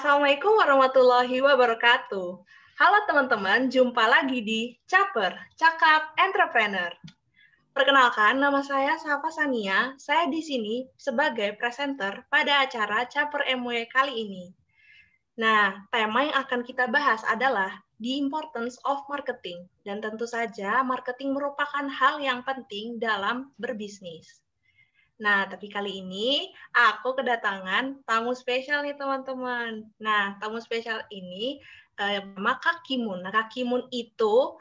Assalamualaikum warahmatullahi wabarakatuh. Halo teman-teman, jumpa lagi di Caper, Cakap Entrepreneur. Perkenalkan, nama saya Safa Sania. Saya di sini sebagai presenter pada acara Caper MW kali ini. Nah, tema yang akan kita bahas adalah The Importance of Marketing. Dan tentu saja, marketing merupakan hal yang penting dalam berbisnis. Nah, tapi kali ini aku kedatangan tamu spesial nih teman-teman. Nah, tamu spesial ini bernama Kak Kimun. Nah, Kak Kimun itu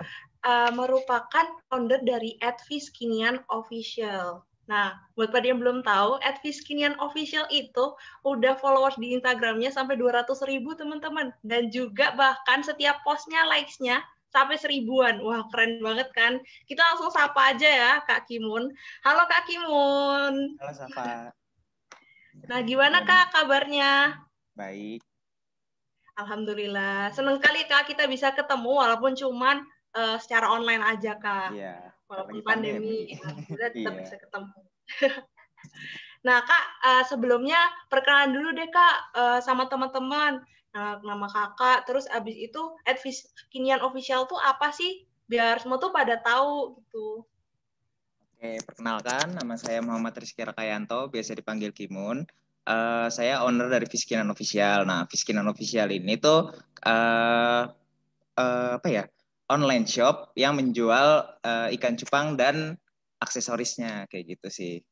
merupakan founder dari @Fiskinian Official. Nah, buat pada yang belum tahu, @Fiskinian Official itu udah followers di Instagramnya sampai 200.000 teman-teman. Dan juga bahkan setiap postnya, likes-nya sampai 1.000-an. Wah, keren banget kan? Kita langsung sapa aja ya, Kak Kimun. Halo Kak Kimun. Halo Safa. Nah, gimana Kak kabarnya? Baik. Alhamdulillah. Senang kali Kak kita bisa ketemu walaupun cuman secara online aja Kak. Iya. Walaupun Lagi pandemi, alhamdulillah tetap Iya. bisa ketemu. Nah Kak, sebelumnya perkenalan dulu deh Kak sama teman-teman. Nah, nama kakak, terus abis itu @Fiskinian Official tuh apa sih? Biar semua tuh pada tahu gitu. Oke, perkenalkan, nama saya Muhammad Rizky Rakayanto, biasa dipanggil Kimun. Saya owner dari Fiskinan Official. Nah, Fiskinan Official ini tuh apa ya? Online shop yang menjual ikan cupang dan aksesorisnya kayak gitu sih.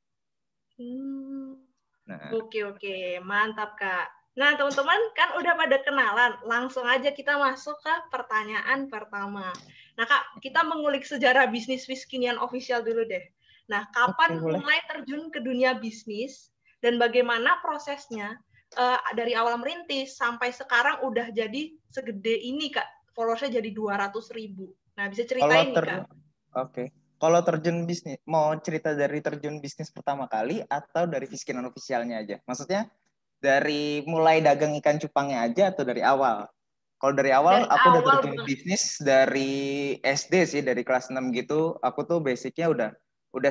Nah, Oke, mantap Kak. Nah teman-teman kan udah pada kenalan, langsung aja kita masuk ke pertanyaan pertama. Nah Kak, kita mengulik sejarah bisnis Fiskinian Official dulu deh. Nah, kapan mulai terjun ke dunia bisnis dan bagaimana prosesnya dari awal merintis sampai sekarang udah jadi segede ini Kak, followersnya jadi 200.000. Nah, bisa ceritain nih Kak. Oke. Kalau terjun bisnis, mau cerita dari terjun bisnis pertama kali atau dari Fiskinan Officialnya aja? Maksudnya dari mulai dagang ikan cupangnya aja atau dari awal? Kalau dari awal, Dari aku udah awal terjun bisnis dari SD sih, dari kelas 6 gitu. Aku tuh basicnya udah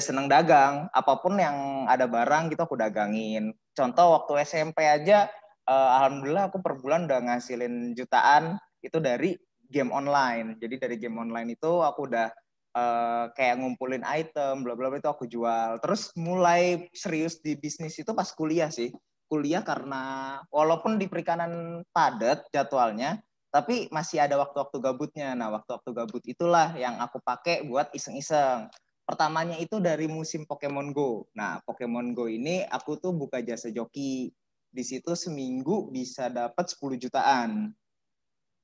seneng dagang. Apapun yang ada barang gitu aku dagangin. Contoh waktu SMP aja, alhamdulillah aku per bulan udah ngasilin jutaan itu dari game online. Jadi dari game online itu aku udah kayak ngumpulin item, bla bla itu aku jual. Terus mulai serius di bisnis itu pas kuliah sih. Kuliah karena walaupun di perikanan padat jadwalnya, tapi masih ada waktu-waktu gabutnya. Nah, waktu-waktu gabut itulah yang aku pakai buat iseng-iseng. Pertamanya itu dari musim Pokemon Go. Nah, Pokemon Go ini aku tuh buka jasa joki. Di situ seminggu bisa dapat 10 jutaan.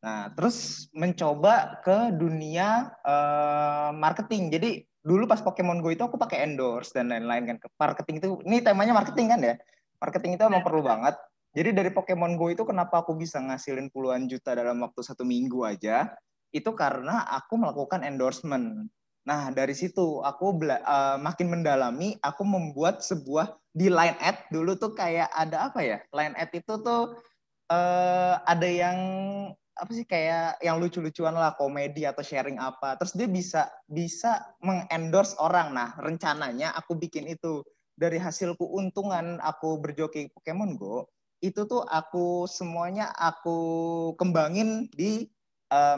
Nah, terus mencoba ke dunia marketing. Jadi dulu pas Pokemon Go itu aku pakai endorse dan lain-lain kan. Marketing itu, ini temanya marketing kan ya? Marketing itu emang perlu banget. Jadi dari Pokemon Go itu kenapa aku bisa ngasilin puluhan juta dalam waktu 1 minggu aja? Itu karena aku melakukan endorsement. Nah, dari situ aku makin mendalami, aku membuat sebuah di line ad dulu tuh kayak ada apa ya? Line ad itu tuh ada yang apa sih kayak yang lucu-lucuan lah, komedi atau sharing apa, terus dia bisa mengendorse orang. Nah, rencananya aku bikin itu dari hasil keuntungan aku berjoki Pokemon Go itu tuh aku semuanya aku kembangin di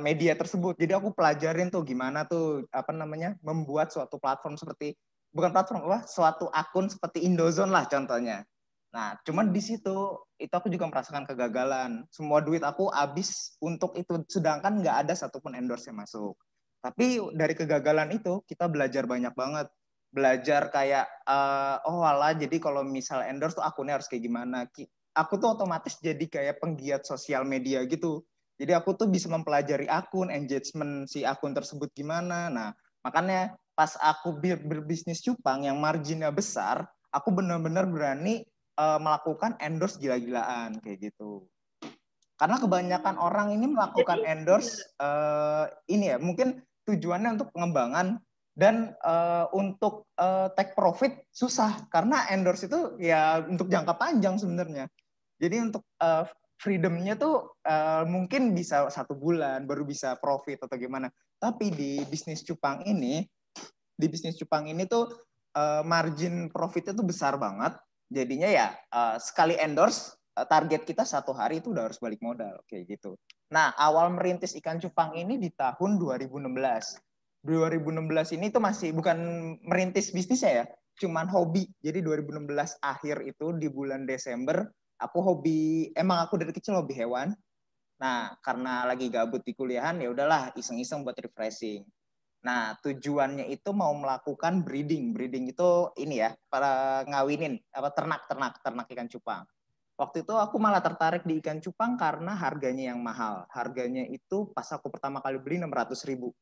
media tersebut. Jadi aku pelajarin tuh gimana tuh apa namanya membuat suatu platform seperti bukan platform apa suatu akun seperti Indozone lah contohnya. Nah, cuman di situ itu aku juga merasakan kegagalan. Semua duit aku habis untuk itu, sedangkan nggak ada satupun endorse yang masuk. Tapi dari kegagalan itu kita belajar banyak banget. Belajar kayak, oh alah, jadi kalau misal endorse tuh akunnya harus kayak gimana. Aku tuh otomatis jadi kayak penggiat sosial media gitu. Jadi aku tuh bisa mempelajari akun, engagement si akun tersebut gimana. Nah, makanya pas aku berbisnis cupang yang marginnya besar, aku benar-benar berani melakukan endorse gila-gilaan kayak gitu. Karena kebanyakan orang ini melakukan endorse ini ya mungkin tujuannya untuk pengembangan dan untuk take profit susah karena endorse itu ya untuk jangka panjang sebenarnya. Jadi untuk freedomnya tuh mungkin bisa 1 bulan baru bisa profit atau gimana. Tapi di bisnis cupang ini tuh margin profitnya tuh besar banget. Jadinya ya sekali endorse target kita 1 hari itu udah harus balik modal kayak gitu. Nah, awal merintis ikan cupang ini di tahun 2016. 2016 ini tuh masih bukan merintis bisnisnya ya, cuman hobi. Jadi 2016 akhir itu di bulan Desember aku hobi, emang aku dari kecil hobi hewan. Nah, karena lagi gabut di kuliahan ya udahlah iseng-iseng buat refreshing. Nah, tujuannya itu mau melakukan breeding. Breeding itu ini ya, para ngawinin apa ternak ikan cupang. Waktu itu aku malah tertarik di ikan cupang karena harganya yang mahal. Harganya itu pas aku pertama kali beli 600.000.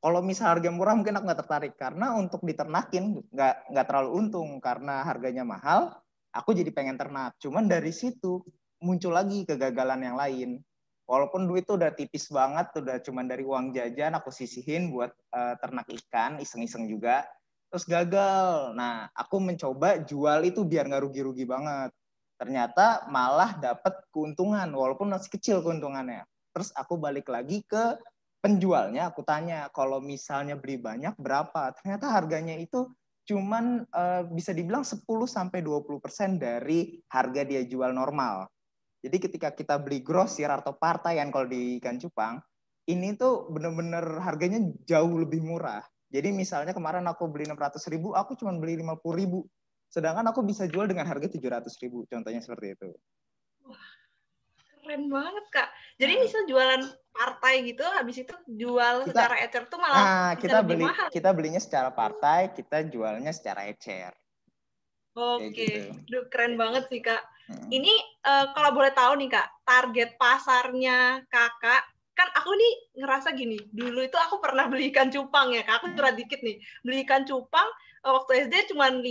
Kalau misal harga murah mungkin aku nggak tertarik karena untuk diternakin nggak terlalu untung karena harganya mahal. Aku jadi pengen ternak. Cuman dari situ muncul lagi kegagalan yang lain. Walaupun duit tuh udah tipis banget, udah cuman dari uang jajan aku sisihin buat ternak ikan, iseng-iseng juga. Terus gagal. Nah, aku mencoba jual itu biar nggak rugi-rugi banget. Ternyata malah dapat keuntungan, walaupun masih kecil keuntungannya. Terus aku balik lagi ke penjualnya, aku tanya, kalau misalnya beli banyak berapa? Ternyata harganya itu cuman bisa dibilang 10-20% dari harga dia jual normal. Jadi ketika kita beli grosir atau partaian kalau di ikan cupang, ini tuh bener-bener harganya jauh lebih murah. Jadi misalnya kemarin aku beli 600.000, aku cuma beli 50.000. Sedangkan aku bisa jual dengan harga 700.000. Contohnya seperti itu. Wah, keren banget, Kak. Jadi bisa jualan partai gitu, habis itu jual secara ecer tuh malah bisa lebih mahal. Kita belinya secara partai, kita jualnya secara ecer. Oke, duh, keren banget sih Kak. Ini kalau boleh tahu nih Kak, target pasarnya Kakak, kan aku nih ngerasa gini, dulu itu aku pernah beli ikan cupang ya Kak, aku curhat dikit nih, beli ikan cupang waktu SD cuma 5.000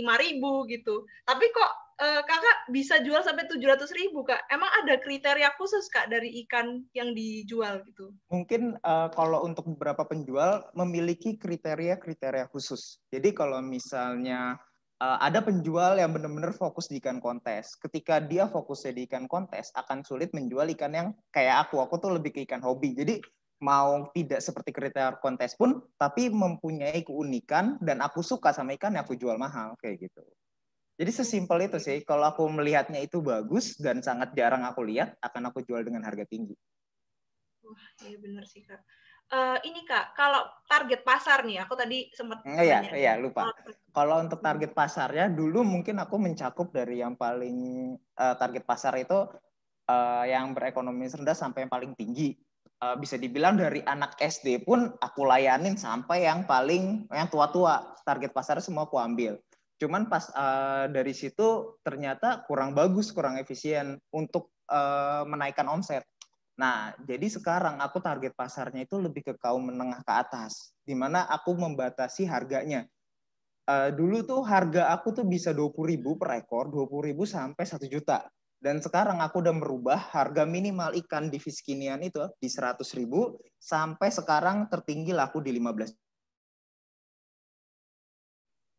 gitu, tapi kok Kakak bisa jual sampai 700.000 Kak, emang ada kriteria khusus Kak dari ikan yang dijual gitu? Mungkin kalau untuk beberapa penjual memiliki kriteria-kriteria khusus. Jadi kalau misalnya ada penjual yang benar-benar fokus di ikan kontes. Ketika dia fokusnya di ikan kontes, akan sulit menjual ikan yang kayak aku. Aku tuh lebih ke ikan hobi. Jadi mau tidak seperti kriteria kontes pun, tapi mempunyai keunikan dan aku suka sama ikan yang aku jual mahal kayak gitu. Jadi sesimpel itu sih. Kalau aku melihatnya itu bagus dan sangat jarang aku lihat, akan aku jual dengan harga tinggi. Wah, iya benar sih Kak. Ini Kak, kalau target pasar nih, aku tadi sempat nanya. Iya, lupa. Kalau untuk target pasarnya, dulu mungkin aku mencakup dari yang paling target pasar itu yang berekonomi rendah sampai yang paling tinggi. Bisa dibilang dari anak SD pun aku layanin sampai yang tua-tua. Target pasarnya semua aku ambil. Cuman pas dari situ ternyata kurang bagus, kurang efisien untuk menaikkan omset. Nah, jadi sekarang aku target pasarnya itu lebih ke kaum menengah ke atas, di mana aku membatasi harganya. Dulu tuh harga aku tuh bisa 20.000 per ekor, 20.000 sampai 1 juta. Dan sekarang aku udah merubah harga minimal ikan di Fiskinian itu di 100.000 sampai sekarang tertinggi laku di 15.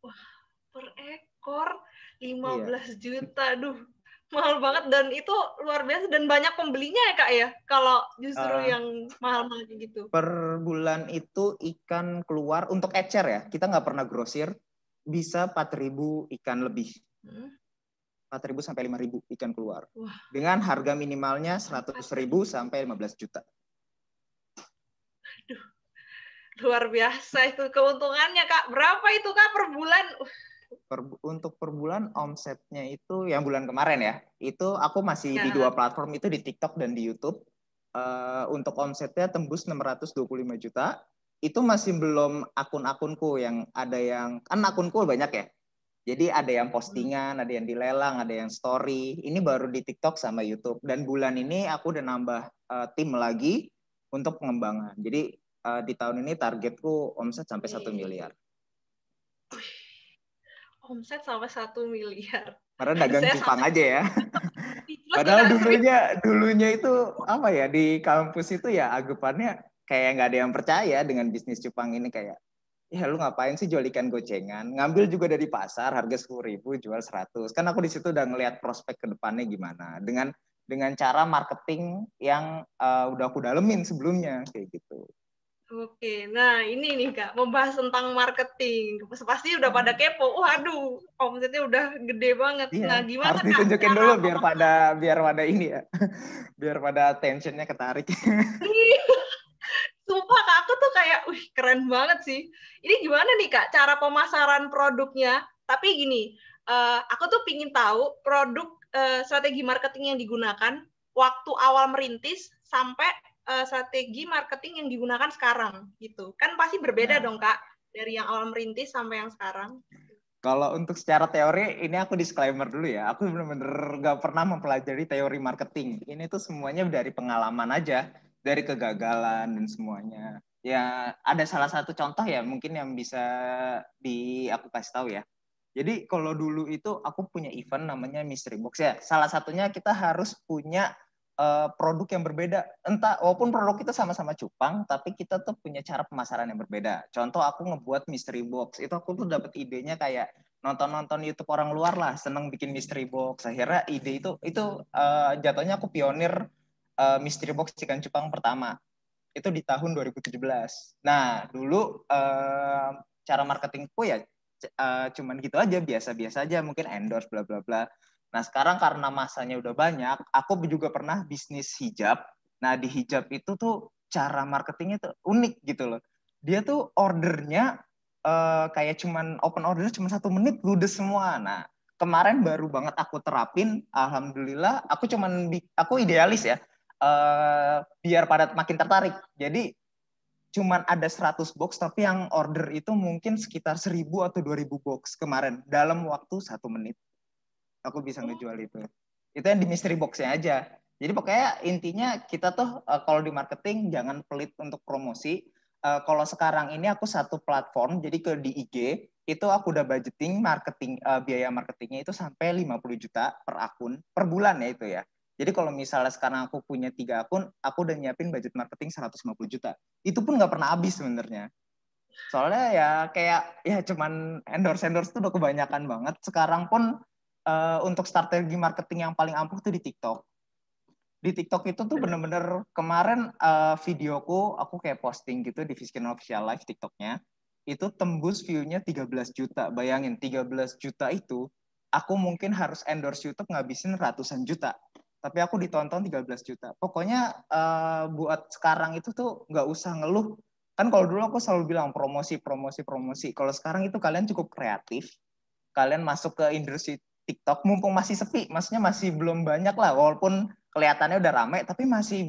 Wah, per ekor 15 juta, duh. Mahal banget dan itu luar biasa dan banyak pembelinya ya Kak ya kalau justru yang mahal-mahal gitu. Per bulan itu ikan keluar untuk ecer ya, kita nggak pernah grosir, bisa 4.000 ikan lebih. 4.000 sampai 5.000 ikan keluar. Wah. Dengan harga minimalnya 100.000 sampai 15 juta. Aduh, luar biasa itu keuntungannya Kak. Berapa itu Kak per bulan? Untuk per bulan omsetnya itu yang bulan kemarin ya, itu aku masih di 2 platform itu, di TikTok dan di YouTube. Untuk omsetnya tembus 625 juta. Itu masih belum akun-akunku yang ada yang, kan akunku banyak ya. Jadi ada yang postingan, ada yang dilelang, ada yang story. Ini baru di TikTok sama YouTube. Dan bulan ini aku udah nambah tim lagi untuk pengembangan. Jadi di tahun ini targetku omset sampai 1 miliar. Omset sampai 1 miliar. Karena dagang cupang aja ya. Padahal dulunya itu apa ya, di kampus itu ya anggapannya kayak nggak ada yang percaya dengan bisnis cupang ini, kayak ya lu ngapain sih jual ikan gocengan, ngambil juga dari pasar harga 10.000 jual 100. Kan aku di situ udah ngelihat prospek ke depannya gimana dengan cara marketing yang udah aku dalemin sebelumnya kayak gitu. Oke, nah ini nih Kak, membahas tentang marketing. Pasti udah pada kepo, waduh, omsetnya udah gede banget. Iya, Nah, gimana harus Kak ditunjukin cara dulu biar pada ini ya. Biar pada tensionnya ketarik. Sumpah Kak, aku tuh kayak, wih keren banget sih. Ini gimana nih Kak, cara pemasaran produknya? Tapi gini, aku tuh pingin tahu produk strategi marketing yang digunakan waktu awal merintis sampai strategi marketing yang digunakan sekarang gitu. Kan pasti berbeda Nah, dong Kak, dari yang awal merintis sampai yang sekarang. kalau untuk secara teori, ini aku disclaimer dulu ya. Aku bener-bener gak pernah mempelajari teori marketing. Ini tuh semuanya dari pengalaman aja, dari kegagalan dan semuanya. Ya, ada salah satu contoh ya, mungkin yang bisa aku kasih tahu ya. Jadi kalau dulu itu aku punya event namanya Mystery Box ya. Salah satunya kita harus punya produk yang berbeda. Entah walaupun produk kita sama-sama cupang, tapi kita tuh punya cara pemasaran yang berbeda. Contoh aku ngebuat Mystery Box. Itu aku tuh dapat idenya kayak nonton-nonton YouTube orang luar lah, seneng bikin Mystery Box. Akhirnya ide itu jatuhnya aku pionir Mystery Box ikan cupang pertama. Itu di tahun 2017. Nah, dulu cara marketingku ya cuman gitu aja, biasa-biasa aja, mungkin endorse bla bla bla. Nah, sekarang karena masanya udah banyak, aku juga pernah bisnis hijab. Nah, di hijab itu tuh cara marketingnya tuh unik gitu loh. Dia tuh ordernya kayak cuman open order cuma 1 menit ludes semua. Nah, kemarin baru banget aku terapin, alhamdulillah. Aku idealis ya, biar pada makin tertarik. Jadi cuman ada 100 box, tapi yang order itu mungkin sekitar 1.000 atau 2.000 box kemarin dalam waktu 1 menit. Aku bisa ngejual itu. Itu yang di mystery box-nya aja. Jadi pokoknya intinya kita tuh kalau di marketing jangan pelit untuk promosi. Kalau sekarang ini aku satu platform, jadi di IG itu aku udah budgeting marketing, biaya marketingnya itu sampai 50 juta per akun per bulan ya itu ya. Jadi kalau misalnya sekarang aku punya 3 akun, aku udah nyiapin budget marketing 150 juta. Itu pun nggak pernah habis sebenarnya. Soalnya ya kayak ya cuman endorse tuh udah kebanyakan banget. Sekarang pun untuk strategi marketing yang paling ampuh tuh di TikTok. Di TikTok itu tuh bener-bener kemarin videoku aku kayak posting gitu di Viskin Official Live TikToknya. Itu tembus view-nya 13 juta. Bayangin 13 juta itu aku mungkin harus endorse YouTube ngabisin ratusan juta. Tapi aku ditonton 13 juta. Pokoknya buat sekarang itu tuh nggak usah ngeluh. Kan kalau dulu aku selalu bilang promosi, promosi, promosi. Kalau sekarang itu kalian cukup kreatif. Kalian masuk ke industri TikTok mumpung masih sepi, maksudnya masih belum banyak lah, walaupun kelihatannya udah rame, tapi masih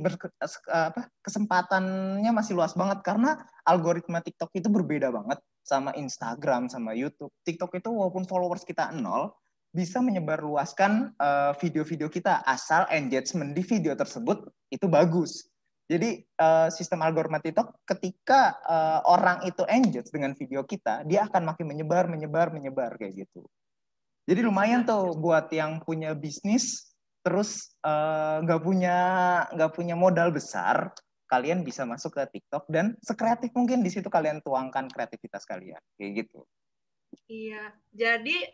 kesempatannya masih luas banget karena algoritma TikTok itu berbeda banget sama Instagram, sama YouTube. TikTok itu walaupun followers kita 0, bisa menyebarluaskan video-video kita asal engagement di video tersebut itu bagus. Jadi sistem algoritma TikTok ketika orang itu engage dengan video kita, dia akan makin menyebar kayak gitu. Jadi lumayan tuh buat yang punya bisnis terus nggak punya modal besar, kalian bisa masuk ke TikTok dan sekreatif mungkin di situ kalian tuangkan kreativitas kalian kayak gitu. Iya, jadi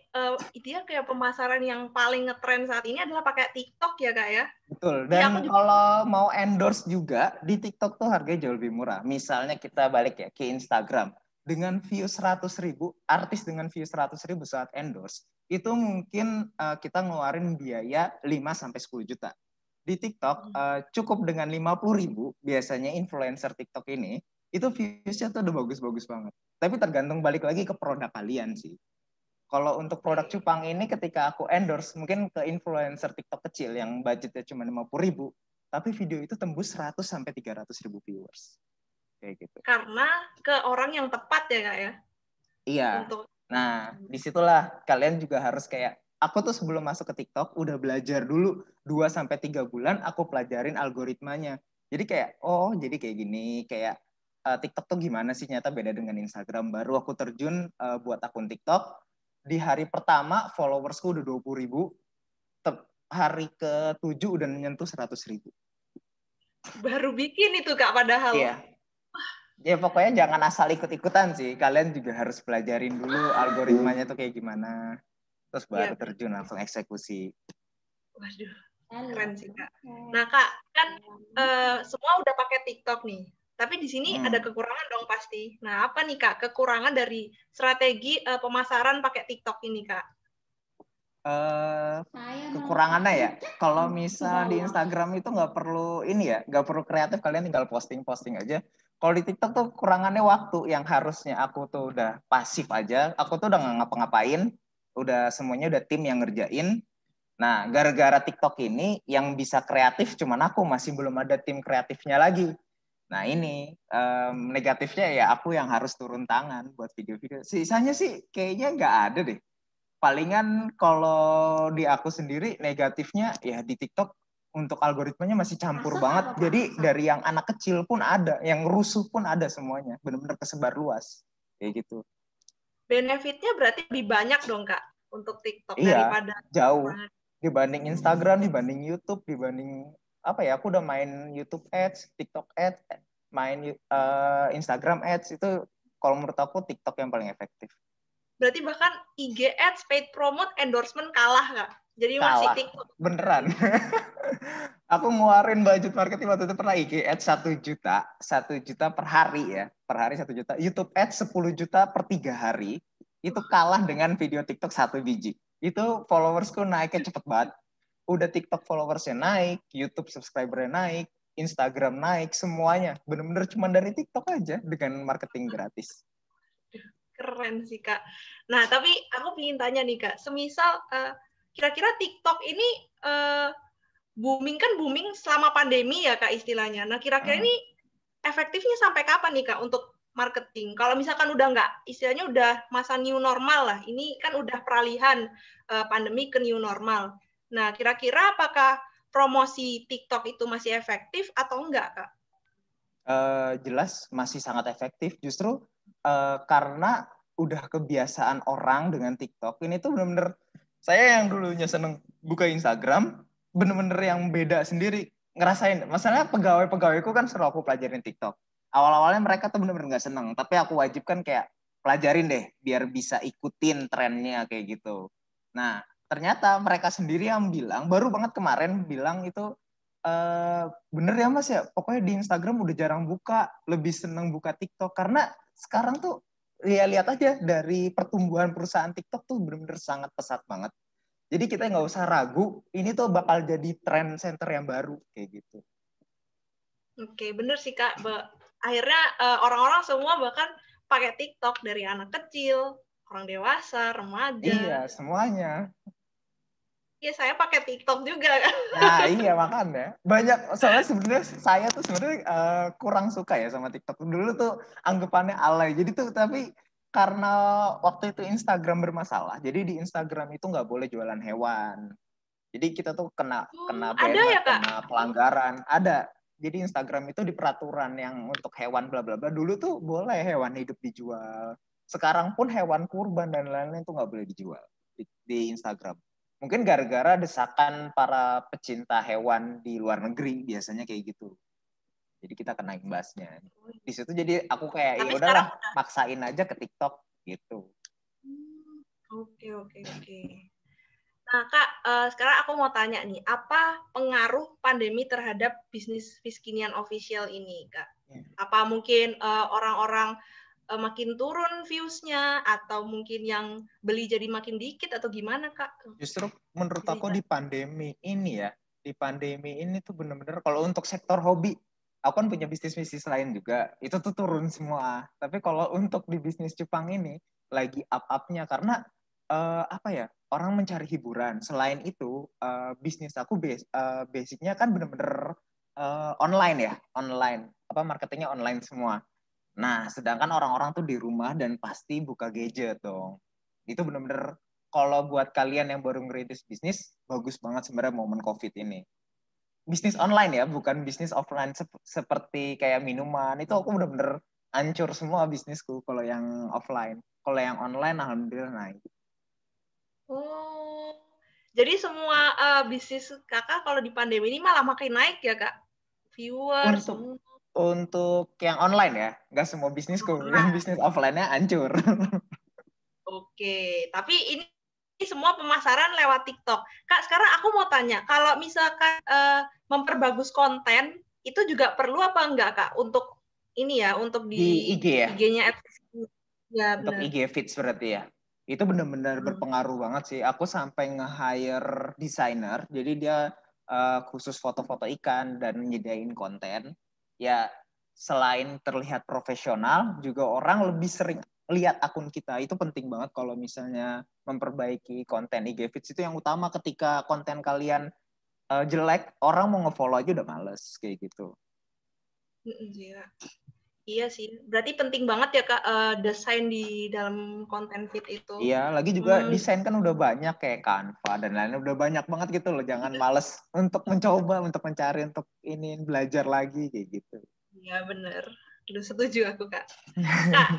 itu ya kayak pemasaran yang paling ngetren saat ini adalah pakai TikTok ya Kak ya? Betul, Iya, aku dan juga. kalau mau endorse juga di TikTok tuh harganya jauh lebih murah. Misalnya kita balik ya ke Instagram, dengan view 100.000, artis dengan view 100.000 saat endorse, itu mungkin kita ngeluarin biaya 5-10 juta. Di TikTok cukup dengan 50.000, biasanya influencer TikTok ini, itu views-nya tuh udah bagus-bagus banget. Tapi tergantung balik lagi ke produk kalian sih. Kalau untuk produk cupang ini ketika aku endorse mungkin ke influencer TikTok kecil yang budgetnya cuma 50.000, tapi video itu tembus 100-300 ribu viewers. Kayak gitu. Karena ke orang yang tepat ya Kak ya? Iya. Untuk Nah, disitulah kalian juga harus kayak, aku tuh sebelum masuk ke TikTok udah belajar dulu 2-3 bulan aku pelajarin algoritmanya. Jadi kayak, oh jadi kayak gini, kayak TikTok tuh gimana sih nyata beda dengan Instagram. Baru aku terjun buat akun TikTok. Di hari pertama followersku udah 20.000, hari ke-7 udah menyentuh 100.000. baru bikin itu Kak padahal. Iya. Ya pokoknya jangan asal ikut-ikutan sih. Kalian juga harus pelajarin dulu algoritmanya tuh kayak gimana. Terus baru Iya, terjun langsung eksekusi. waduh, keren sih Kak. Nah Kak, kan semua udah pakai TikTok nih. Tapi di sini ada kekurangan dong pasti. Nah, apa nih Kak kekurangan dari strategi pemasaran pakai TikTok ini Kak? Kekurangannya ya, kalau misal di Instagram itu nggak perlu ini ya, nggak perlu kreatif, kalian tinggal posting aja. Kalau di TikTok tuh kekurangannya waktu, yang harusnya aku tuh udah pasif aja, aku tuh udah nggak ngapa-ngapain, udah semuanya udah tim yang ngerjain. Nah, gara-gara TikTok ini yang bisa kreatif cuman aku, masih belum ada tim kreatifnya lagi. Nah ini negatifnya ya aku yang harus turun tangan buat video-video. Sisanya sih kayaknya nggak ada deh. Palingan kalau di aku sendiri negatifnya ya di TikTok untuk algoritmanya masih campur banget. Jadi dari yang anak kecil pun ada, yang rusuh pun ada semuanya. Benar-benar kesebar luas. Kayak gitu. Benefitnya berarti lebih banyak dong Kak untuk TikTok daripada jauh. Dibanding Instagram, dibanding YouTube, dibanding apa ya, aku udah main YouTube Ads, TikTok Ads, main Instagram Ads, itu kalau menurut aku TikTok yang paling efektif. Berarti bahkan IG Ads, paid promote, endorsement kalah Kak? Jadi masih TikTok. Beneran. Aku ngeluarin budget marketing waktu itu pernah IG Ads 1 juta per hari ya. Per hari 1 juta. YouTube Ads 10 juta per 3 hari. Itu kalah dengan video TikTok 1 biji. Itu followersku naiknya cepet banget. Udah TikTok followersnya naik, YouTube subscribernya naik, Instagram naik, semuanya. Bener-bener cuma dari TikTok aja dengan marketing gratis. Keren sih Kak. Nah, tapi aku ingin tanya nih Kak, semisal kira-kira TikTok ini booming selama pandemi ya Kak istilahnya. Nah, kira-kira ini efektifnya sampai kapan nih Kak untuk marketing? Kalau misalkan udah nggak, istilahnya udah masa new normal lah, ini kan udah peralihan pandemi ke new normal. Nah, kira-kira apakah promosi TikTok itu masih efektif atau enggak Kak? Jelas masih sangat efektif, justru karena udah kebiasaan orang dengan TikTok. Ini tuh bener-bener, saya yang dulunya seneng buka Instagram, bener-bener yang beda sendiri. Ngerasain, masalahnya pegawai-pegawaiku kan selalu aku pelajarin TikTok. Awal-awalnya mereka tuh bener-bener gak seneng, tapi aku wajibkan kayak pelajarin deh, biar bisa ikutin trennya kayak gitu. Nah, ternyata mereka sendiri yang bilang, baru banget kemarin bilang itu, bener ya Mas ya, pokoknya di Instagram udah jarang buka, lebih seneng buka TikTok, karena sekarang tuh ya lihat aja dari pertumbuhan perusahaan TikTok tuh bener-bener sangat pesat banget. Jadi kita nggak usah ragu, ini tuh bakal jadi trend center yang baru kayak gitu. Oke, bener sih Kak. Akhirnya orang-orang semua bahkan pakai TikTok, dari anak kecil, orang dewasa, remaja. Iya, semuanya. Iya, saya pakai TikTok juga. Nah, iya makanya. Banyak, soalnya sebenarnya saya tuh sebenarnya kurang suka ya sama TikTok. Dulu tuh anggapannya alay. Jadi tuh, tapi karena waktu itu Instagram bermasalah, jadi di Instagram itu nggak boleh jualan hewan. Jadi kita tuh kena ada ban, ya, Kak? kena pelanggaran. Ada. Jadi Instagram itu di peraturan yang untuk hewan bla bla bla. Dulu tuh boleh hewan hidup dijual. Sekarang pun hewan kurban dan lain-lain tuh nggak boleh dijual di Instagram. Mungkin gara-gara desakan para pecinta hewan di luar negeri, biasanya kayak gitu. Jadi kita kena imbasnya. Di situ jadi aku kayak ya udahlah, maksain aja ke TikTok gitu. Oke. Nah, Kak, sekarang aku mau tanya nih, apa pengaruh pandemi terhadap bisnis Fiskinian Official ini, Kak? Apa mungkin orang-orang makin turun views-nya, atau mungkin yang beli jadi makin dikit, atau gimana, Kak? Justru menurut aku di pandemi ini tuh bener-bener kalau untuk sektor hobi, aku kan punya bisnis-bisnis lain juga, itu tuh turun semua. Tapi kalau untuk di bisnis cupang ini, lagi up-upnya, karena apa ya, orang mencari hiburan. Selain itu, bisnis aku basicnya kan bener-bener online ya, marketingnya online semua. Nah, sedangkan orang-orang tuh di rumah dan pasti buka gadget dong. Itu bener-bener, kalau buat kalian yang baru ngerintis bisnis, bagus banget sebenarnya momen COVID ini. Bisnis online ya, bukan bisnis offline seperti kayak minuman. Itu aku bener-bener hancur semua bisnisku kalau yang offline. Kalau yang online, alhamdulillah naik. Oh, jadi semua bisnis Kakak kalau di pandemi ini malah makin naik ya, Kak? Viewers. Untuk yang online ya, nggak semua bisnisku. Yang bisnis offline-nya hancur. Oke, tapi ini semua pemasaran lewat TikTok. Kak, sekarang aku mau tanya, kalau misalkan memperbagus konten, itu juga perlu apa enggak, Kak, untuk ini ya untuk Di IG ya? IG-nya ya Untuk benar. IG feeds berarti ya? Itu benar-benar berpengaruh banget sih. Aku sampai nge-hire designer, jadi dia khusus foto-foto ikan dan nyediain konten. Ya, selain terlihat profesional, juga orang lebih sering lihat akun kita. Itu penting banget kalau misalnya memperbaiki konten IG feeds itu yang utama ketika konten kalian jelek, orang mau nge-follow aja udah males, kayak gitu. Iya. Iya sih, berarti penting banget ya Kak desain di dalam konten feed itu. Iya, lagi juga desain kan udah banyak kayak Canva dan lainnya udah banyak banget gitu loh. Jangan males untuk mencoba, untuk mencari, untuk ini belajar lagi kayak gitu. Iya benar, udah setuju aku Kak. Kak,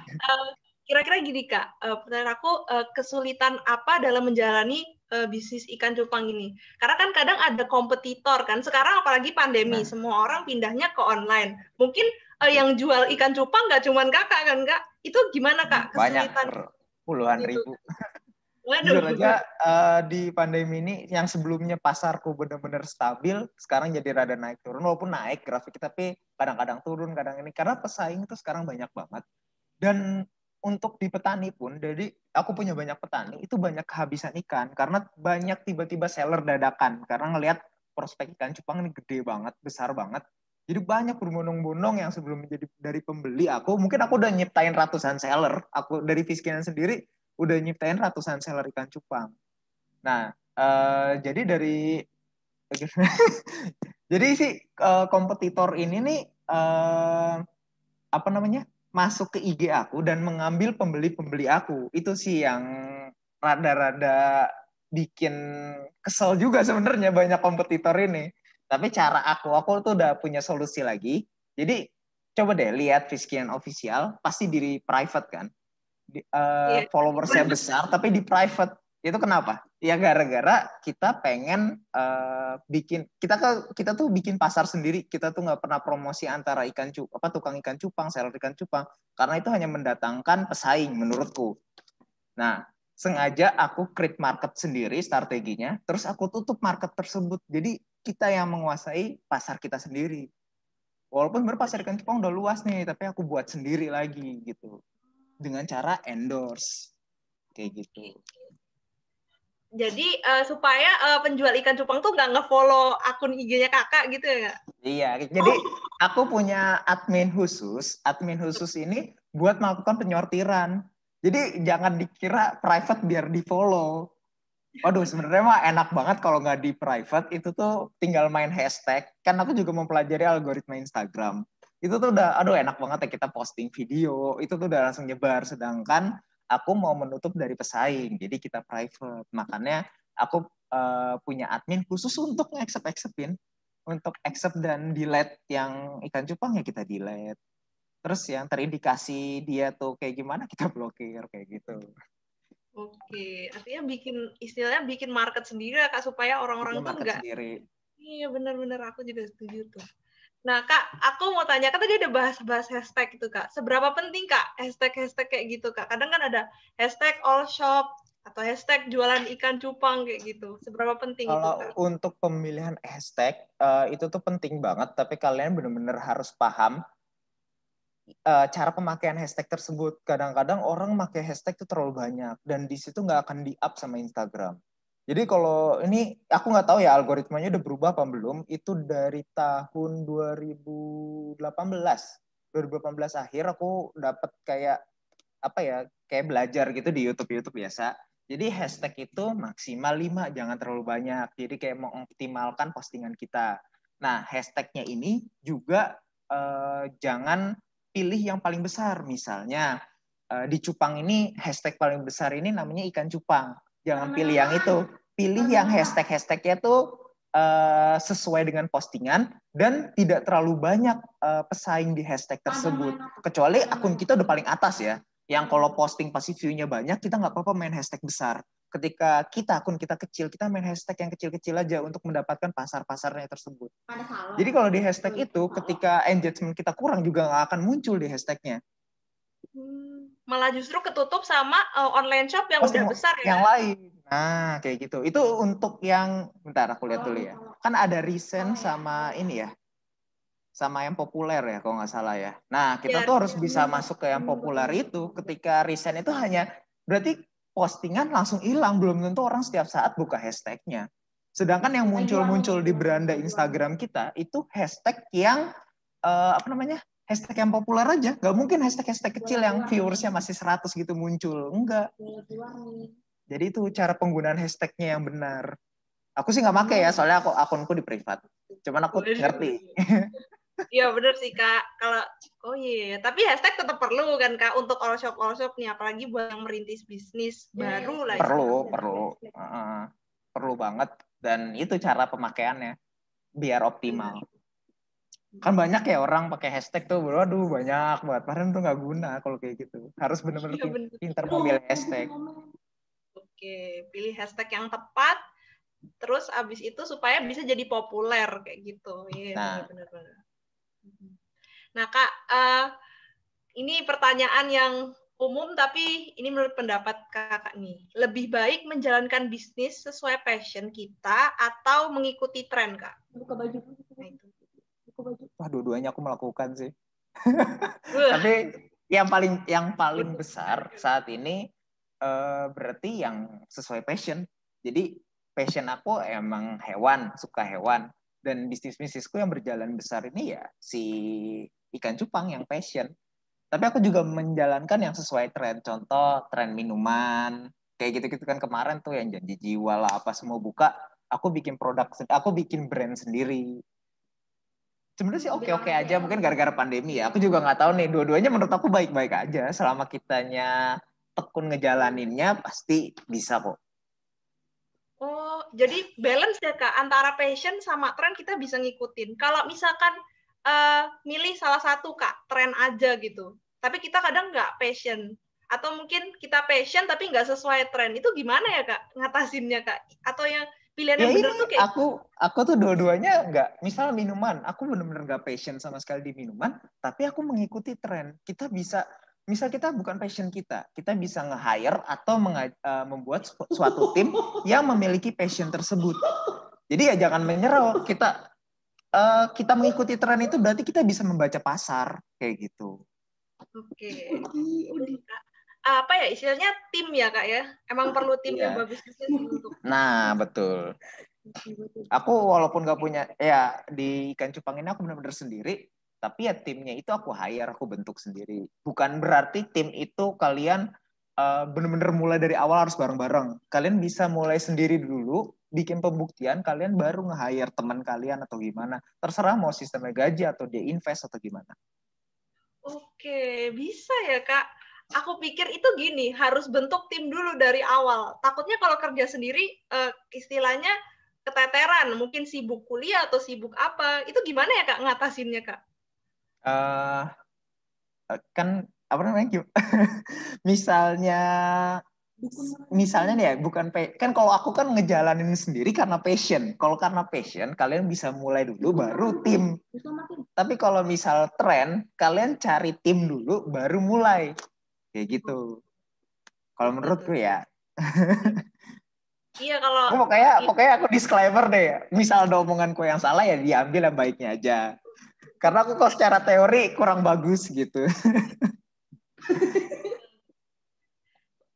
kira-kira gini Kak, pertanyaan aku kesulitan apa dalam menjalani bisnis ikan cupang ini? Karena kan kadang ada kompetitor kan. Sekarang apalagi pandemi, semua orang pindahnya ke online. Mungkin yang jual ikan cupang nggak cuma Kakak kan Kak? Itu gimana Kak kesulitan? Banyak, puluhan Itu? ribu. Waduh. Jujur aja di pandemi ini yang sebelumnya pasarku benar-benar stabil, sekarang jadi rada naik turun. Walaupun naik grafik, tapi kadang-kadang turun, kadang ini. Karena pesaing itu sekarang banyak banget. Dan untuk di petani pun, jadi aku punya banyak petani, itu banyak kehabisan ikan. Karena banyak tiba-tiba seller dadakan. Karena ngelihat prospek ikan cupang ini gede banget, besar banget. Jadi banyak berbondong-bondong yang sebelum menjadi dari pembeli aku, mungkin aku udah nyiptain ratusan seller. Aku dari Fiskinan sendiri udah nyiptain ratusan seller ikan cupang. Nah, jadi dari jadi sih kompetitor ini nih apa namanya masuk ke IG aku dan mengambil pembeli-pembeli aku. Itu sih yang rada-rada bikin kesel juga sebenarnya banyak kompetitor ini. Tapi cara aku tuh udah punya solusi lagi. Jadi coba deh lihat Fiskian Official, pasti di private kan. Iya. Followersnya besar tapi di private. Itu kenapa? Ya gara-gara kita pengen bikin kita tuh bikin pasar sendiri. Kita tuh nggak pernah promosi antara tukang ikan cupang, seller ikan cupang, karena itu hanya mendatangkan pesaing menurutku. Nah, sengaja aku create market sendiri strateginya, terus aku tutup market tersebut. Jadi kita yang menguasai pasar kita sendiri. Walaupun pasar ikan cupang udah luas nih, tapi aku buat sendiri lagi gitu. Dengan cara endorse kayak gitu. Jadi supaya penjual ikan cupang tuh nggak nge-follow akun IG-nya Kakak gitu ya? Iya, jadi aku punya admin khusus. Admin khusus ini buat melakukan penyortiran. Jadi jangan dikira private biar di-follow. Waduh, sebenarnya mah enak banget kalau nggak di private. Itu tuh tinggal main hashtag. Kan aku juga mempelajari algoritma Instagram. Itu tuh udah, aduh enak banget ya kita posting video. Itu tuh udah langsung nyebar. Sedangkan aku mau menutup dari pesaing. Jadi kita private. Makanya aku punya admin khusus untuk nge-accept-acceptin. Untuk accept dan delete yang ikan cupang ya kita delete. Terus yang terindikasi dia tuh kayak gimana kita blokir kayak gitu. Oke, artinya istilahnya bikin market sendiri ya Kak, supaya orang-orang tuh Market nggak, sendiri. iya benar-benar aku juga setuju tuh. Nah Kak, aku mau tanya, kan tadi ada bahas-bahas hashtag itu Kak, seberapa penting Kak hashtag-hashtag kayak gitu Kak? Kadang kan ada hashtag all shop, atau hashtag jualan ikan cupang kayak gitu, seberapa penting itu Kalau Kak? untuk pemilihan hashtag itu tuh penting banget, tapi kalian benar-benar harus paham cara pemakaian hashtag tersebut. Kadang-kadang orang pakai hashtag itu terlalu banyak dan di situ nggak akan di-up sama Instagram. Jadi kalau ini aku nggak tahu ya algoritmanya udah berubah apa belum. Itu dari tahun 2018. 2018 akhir aku dapat kayak apa ya, kayak belajar gitu di YouTube biasa. Jadi hashtag itu maksimal 5, jangan terlalu banyak. Jadi kayak mengoptimalkan postingan kita. Nah, hashtagnya ini juga jangan pilih yang paling besar. Misalnya di cupang ini hashtag paling besar ini namanya ikan cupang. Jangan pilih yang itu. Pilih yang hashtagnya tuh sesuai dengan postingan dan tidak terlalu banyak pesaing di hashtag tersebut. Kecuali akun kita udah paling atas ya. Yang kalau posting pasti view-nya banyak, kita nggak apa-apa main hashtag besar. Ketika akun kita kecil, kita main hashtag yang kecil-kecil aja untuk mendapatkan pasar-pasarnya tersebut. Jadi kalau di hashtag itu, ketika engagement kita kurang juga nggak akan muncul di hashtagnya. Malah justru ketutup sama online shop yang Posting udah besar ya? yang lain. Nah, kayak gitu. Itu untuk yang, bentar aku lihat dulu ya. Kan ada recent sama ini ya. sama yang populer ya kalau nggak salah ya. Nah, kita Ya, tuh harus bisa masuk ke yang populer itu. Ketika recent itu hanya berarti postingan langsung hilang, belum tentu orang setiap saat buka hashtagnya. Sedangkan yang muncul-muncul di beranda Instagram kita itu hashtag yang apa namanya? Hashtag yang populer aja. Gak mungkin hashtag-hashtag kecil yang viewersnya masih 100 gitu muncul. Enggak. Jadi itu cara penggunaan hashtagnya yang benar. Aku sih nggak pakai ya, soalnya akunku di privat. Cuman aku ngerti. Iya benar sih Kak. Oh iya, tapi hashtag tetap perlu kan Kak untuk all shop nih, apalagi buat yang merintis bisnis baru lah. Perlu banget, dan itu cara pemakaiannya biar optimal. Kan banyak ya orang pakai hashtag tuh, waduh banyak banget, padahal tuh nggak guna kalau kayak gitu. Harus benar-benar pintar memilih hashtag. Oke, pilih hashtag yang tepat, terus abis itu supaya bisa jadi populer kayak gitu. Iya, benar-benar. Nah Kak, ini pertanyaan yang umum tapi ini menurut pendapat Kakak nih. Lebih baik menjalankan bisnis sesuai passion kita atau mengikuti tren, Kak? Buka baju. Nah, itu. Buka baju. Wah, dua-duanya aku melakukan sih. Tapi yang paling besar saat ini berarti yang sesuai passion. Jadi passion aku emang hewan, suka hewan. Dan bisnisku yang berjalan besar ini ya si ikan cupang yang passion. Tapi aku juga menjalankan yang sesuai tren. Contoh tren minuman. Kayak gitu-gitu kan kemarin tuh yang janji jiwa lah apa semua buka. Aku bikin aku bikin brand sendiri. Sebenarnya sih oke-oke aja. Mungkin gara-gara pandemi ya. Aku juga nggak tahu nih. Dua-duanya menurut aku baik-baik aja. Selama kitanya tekun ngejalaninnya pasti bisa kok. Oh, jadi balance ya Kak, antara passion sama tren kita bisa ngikutin. Kalau misalkan milih salah satu Kak, tren aja gitu. Tapi kita kadang nggak passion. Atau mungkin kita passion tapi nggak sesuai tren. Itu gimana ya Kak ngatasinnya Kak? Atau yang pilihan yang benar tuh kayak aku tuh dua-duanya nggak, misal minuman, aku benar-benar nggak passion sama sekali di minuman, tapi aku mengikuti tren. Kita bisa, misal kita bukan passion kita bisa nge-hire atau membuat suatu tim yang memiliki passion tersebut. Jadi ya jangan menyerah. Kita mengikuti tren itu berarti kita bisa membaca pasar kayak gitu. Oke. Apa ya istilahnya tim ya Kak ya? Emang perlu tim yang bagus juga sih untuk. Nah, betul. Aku walaupun gak punya, ya di ikan cupang ini aku benar-benar sendiri, tapi ya timnya itu aku hire, aku bentuk sendiri. Bukan berarti tim itu kalian benar-benar mulai dari awal harus bareng-bareng. Kalian bisa mulai sendiri dulu, bikin pembuktian, kalian baru nge-hire teman kalian atau gimana. Terserah mau sistemnya gaji atau dia invest atau gimana. Oke, bisa ya Kak. Aku pikir itu gini, harus bentuk tim dulu dari awal. Takutnya kalau kerja sendiri, istilahnya keteteran, mungkin sibuk kuliah atau sibuk apa. Itu gimana ya Kak ngatasinnya Kak? Kan apa namanya? misalnya nih ya, kan kalau aku kan ngejalanin sendiri karena passion. Kalau karena passion, kalian bisa mulai dulu baru tim. Tapi kalau misal tren, kalian cari tim dulu baru mulai. Kayak gitu. Kalau menurutku ya. Iya kalau pokoknya aku disclaimer deh. Misal ada omonganku yang salah ya diambil yang baiknya aja. Karena aku kok secara teori kurang bagus gitu.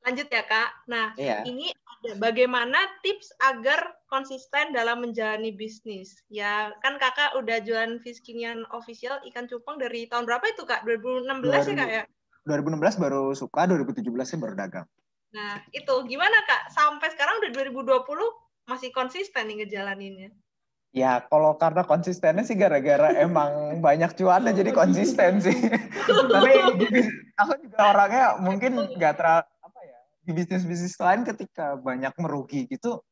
Lanjut ya Kak. Nah, ini ada bagaimana tips agar konsisten dalam menjalani bisnis. Ya, kan Kakak udah jualan Fiskinian Official ikan cupang dari tahun berapa itu Kak? 2016 ya Kak ya? 2016 baru suka, 2017 baru dagang. Nah, itu gimana Kak? Sampai sekarang udah 2020 masih konsisten nih ngejalaninnya? Ya, kalau karena konsistennya sih gara-gara emang banyak cuannya jadi konsisten sih. Tapi aku juga orangnya mungkin nggak terlalu apa ya, di bisnis-bisnis lain ketika banyak merugi gitu,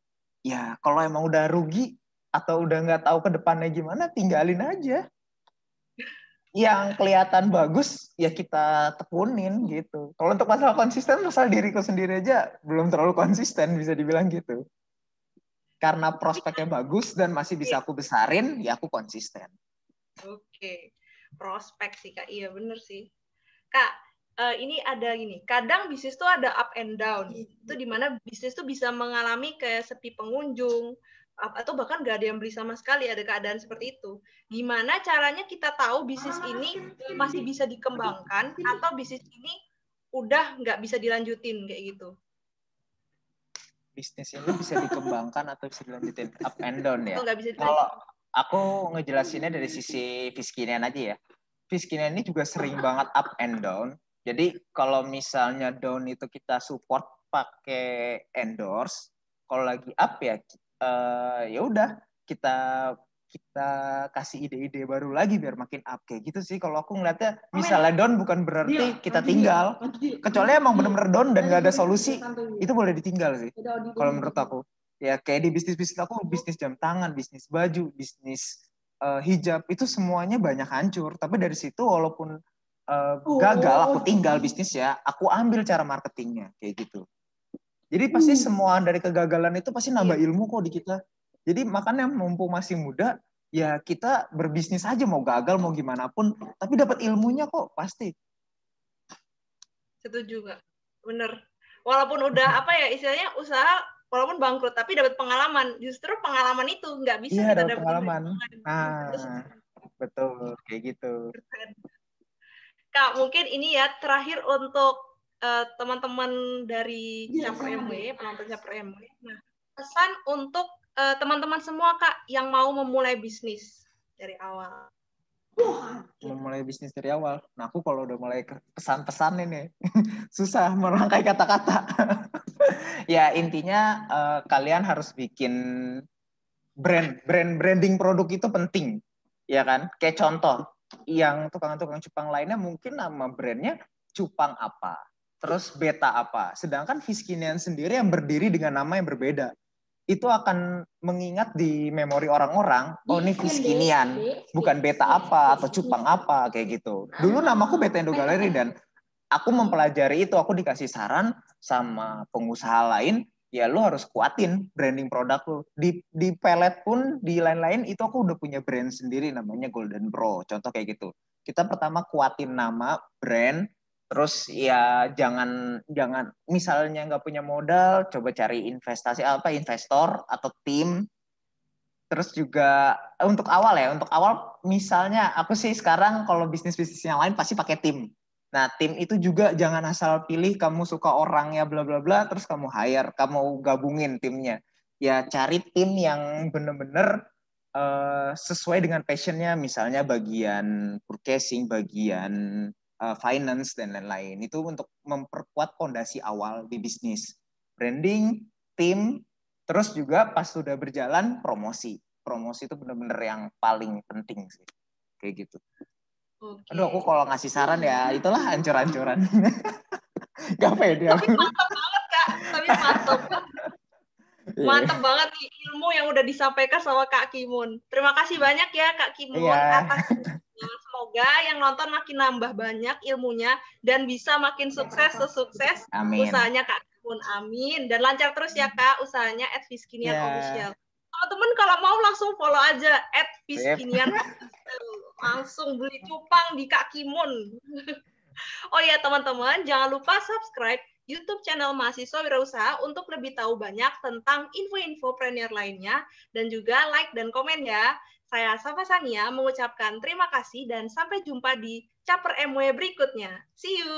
ya kalau emang udah rugi atau udah nggak tahu ke depannya gimana, tinggalin aja. Yang kelihatan bagus ya kita tekunin gitu. Kalau untuk masalah konsisten, masalah diriku sendiri aja belum terlalu konsisten bisa dibilang gitu. Karena prospeknya bagus dan masih bisa aku besarin, ya aku konsisten. Oke, prospek sih Kak, iya bener sih. Kak, ini ada gini, kadang bisnis tuh ada up and down. Itu dimana bisnis tuh bisa mengalami kayak sepi pengunjung, atau bahkan nggak ada yang beli sama sekali, ada keadaan seperti itu. Gimana caranya kita tahu bisnis ini masih bisa dikembangkan atau bisnis ini udah nggak bisa dilanjutin kayak gitu? Bisnis ini bisa dikembangkan atau bisa dilanjutin, up and down ya. Atau nggak bisa Kalau dilanjutin? aku ngejelasinnya dari sisi Fiskinian aja ya. Fiskinian ini juga sering banget up and down. Jadi kalau misalnya down itu kita support pakai endorse, kalau lagi up ya ya udah kita kita kasih ide-ide baru lagi biar makin up kayak gitu sih. Kalau aku ngeliatnya misalnya down bukan berarti kita tinggal, kecuali emang bener-bener down dan nggak ada solusi, itu boleh ditinggal sih. Kalau menurut aku ya kayak di bisnis aku, bisnis jam tangan, bisnis baju, bisnis hijab, itu semuanya banyak hancur. Tapi dari situ walaupun gagal, aku tinggal bisnis ya, aku ambil cara marketingnya kayak gitu. Jadi pasti semua dari kegagalan itu pasti nambah ilmu kok di kita. Jadi makanya mumpung masih muda, ya kita berbisnis aja, mau gagal mau gimana pun, tapi dapat ilmunya kok pasti. Setuju Kak, bener. Walaupun udah apa ya istilahnya usaha, walaupun bangkrut tapi dapat pengalaman. Justru pengalaman itu nggak bisa Iya, kita dapat dapetin pengalaman. terus. Betul kayak gitu. Kak, mungkin ini ya terakhir untuk teman-teman dari Caper MW, penonton Caper MW. Nah, pesan untuk teman-teman semua Kak yang mau memulai bisnis dari awal. Memulai bisnis dari awal. Nah, aku kalau udah mulai pesan-pesan ini susah merangkai kata-kata. Ya, intinya kalian harus bikin branding produk itu penting. Ya kan? Kayak contoh, yang tukang-tukang cupang lainnya mungkin nama brandnya cupang apa, terus beta apa. Sedangkan Fiskinian sendiri yang berdiri dengan nama yang berbeda. Itu akan mengingat di memori orang-orang, oh ini Fiskinian, bukan beta apa atau cupang apa kayak gitu. Dulu namaku Beta Indo Galeri dan aku mempelajari itu, aku dikasih saran sama pengusaha lain, ya lu harus kuatin branding produk lu. Di pelet pun, di lain-lain itu aku udah punya brand sendiri namanya Golden Pro. Contoh kayak gitu. Kita pertama kuatin nama, brand, terus ya jangan misalnya nggak punya modal, coba cari investor atau tim. Terus juga untuk awal misalnya aku sih sekarang kalau bisnis-bisnis yang lain pasti pakai tim. Nah, tim itu juga jangan asal pilih kamu suka orangnya bla bla bla terus kamu hire, kamu gabungin timnya. Ya cari tim yang benar-benar sesuai dengan passionnya, misalnya bagian purchasing, bagian finance dan lain-lain. Itu untuk memperkuat fondasi awal di bisnis. Branding, tim, terus juga pas sudah berjalan promosi. Promosi itu benar-benar yang paling penting sih. Kayak gitu. Okay. Aduh, aku kalau ngasih saran ya itulah ancur-ancuran. Gak pede. Tapi mantap banget Kak. Tapi mantap. Mantap banget nih ilmu yang udah disampaikan sama Kak Kimun. Terima kasih banyak ya Kak Kimun atas semoga yang nonton makin nambah banyak ilmunya dan bisa makin sukses sesukses usahanya Kak Kimun. Amin. Dan lancar terus ya Kak usahanya @Fiskinian_official. Teman-teman kalau mau langsung follow aja @Fiskinian_official. Langsung beli cupang di Kak Kimun. Oh ya teman-teman, jangan lupa subscribe YouTube channel Mahasiswa Wirausaha untuk lebih tahu banyak tentang info-info premier lainnya dan juga like dan komen ya. Saya Safa Sania mengucapkan terima kasih dan sampai jumpa di Caper MW berikutnya. See you!